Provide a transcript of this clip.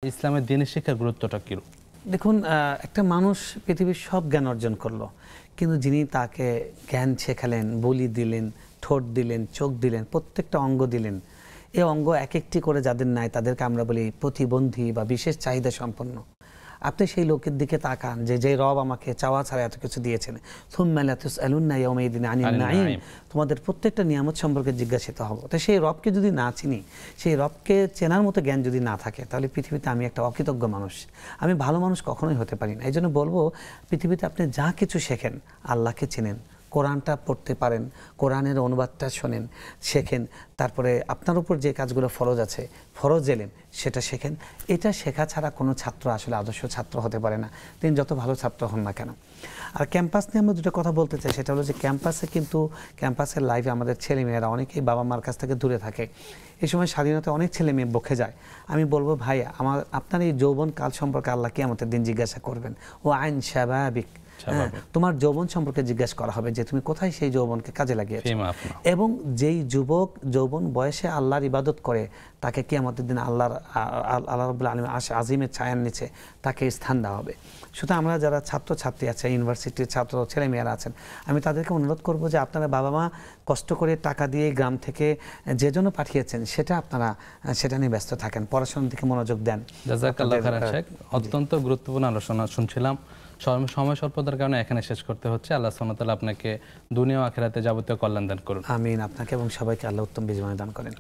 ইসলামের দিনের শিক্ষার গুরুত্বটা কি? দেখুন, একটা মানুষ পৃথিবীর সব জ্ঞান অর্জন করলো, কিন্তু যিনি তাকে জ্ঞান শেখালেন, বলি দিলেন, ঠোঁট দিলেন, চোখ দিলেন, প্রত্যেকটা অঙ্গ দিলেন, এই অঙ্গ এক একটি করে যাদের নাই তাদেরকে আমরা বলি প্রতিবন্ধী বা বিশেষ চাহিদা সম্পন্ন। আপনি সেই লোকের দিকে তাকান যে রব আমাকে চাওয়া ছাড়া এত কিছু দিয়েছেন, তোমাদের প্রত্যেকটা নিয়ামত সম্পর্কে জিজ্ঞাসিত হব। তো সেই রবকে যদি না চিনি, সেই রবকে চেনার মতো জ্ঞান যদি না থাকে, তাহলে পৃথিবীতে আমি একটা অকৃতজ্ঞ মানুষ, আমি ভালো মানুষ কখনোই হতে পারি না। এই জন্য বলবো, পৃথিবীতে আপনি যা কিছু শেখেন, আল্লাহকে চেনেন, কোরআনটা পড়তে পারেন, কোরআনের অনুবাদটা শোনেন, শেখেন, তারপরে আপনার উপর যে কাজগুলো ফরজ আছে, ফরজ এলেন সেটা শেখেন। এটা শেখা ছাড়া কোনো ছাত্র আসলে আদর্শ ছাত্র হতে পারে না, তিনি যত ভালো ছাত্র হন না কেন। আর ক্যাম্পাস নিয়ে আমরা দুটো কথা বলতে চাই, সেটা হলো যে ক্যাম্পাসের লাইফে আমাদের ছেলেমেয়েরা অনেকেই বাবা মার কাছ থেকে দূরে থাকে। এই সময় স্বাধীনতা অনেক ছেলে মেয়ে বকে যায়। আমি বলবো, ভাই, আপনার এই যৌবন কাল সম্পর্কে আল্লাহ কিয়ামতের দিন জিজ্ঞাসা করবেন। ও আইন স্বাভাবিক, তোমার যৌবন সম্পর্কে জিজ্ঞাসা করা হবে যে তুমি কোথায় সেই যৌবনকে কাজে লাগিয়েছো। এবং যেই যুবক যৌবন বয়সে আল্লাহর ইবাদত করে, তাকে কিয়ামতের দিন আল্লাহ রাব্বুল আলামিন আজিমের ছায়ার নিচে তাকে স্থান দেওয়া হবে। সুতরাং আমরা যারা ছাত্রছাত্রী আছে, ইউনিভার্সিটির ছাত্র ছেলেমেয়েরা আছেন, আমি তাদেরকে অনুরোধ করব যে আপনারা বাবা মা কষ্ট করে টাকা দিয়ে গ্রাম থেকে যে জন্য পাঠিয়েছেন, সেটা নিয়ে ব্যস্ত থাকেন, পড়াশোনার দিকে মনোযোগ দেন। জাযাকাল্লাহু খাইরান শেখ, অত্যন্ত গুরুত্বপূর্ণ আলোচনা শুনছিলাম। সময় স্বল্পতার কারণে এখানে শেষ করতে হচ্ছে। আল্লাহ সুবহানাহু ওয়া তাআলা আপনাকে দুনিয়া ও আখিরাতে যাবতীয় কল্যাণ দান করুন। আমিন। আপনাকে এবং সবাইকে আল্লাহ উত্তম বিজয় দান করেন।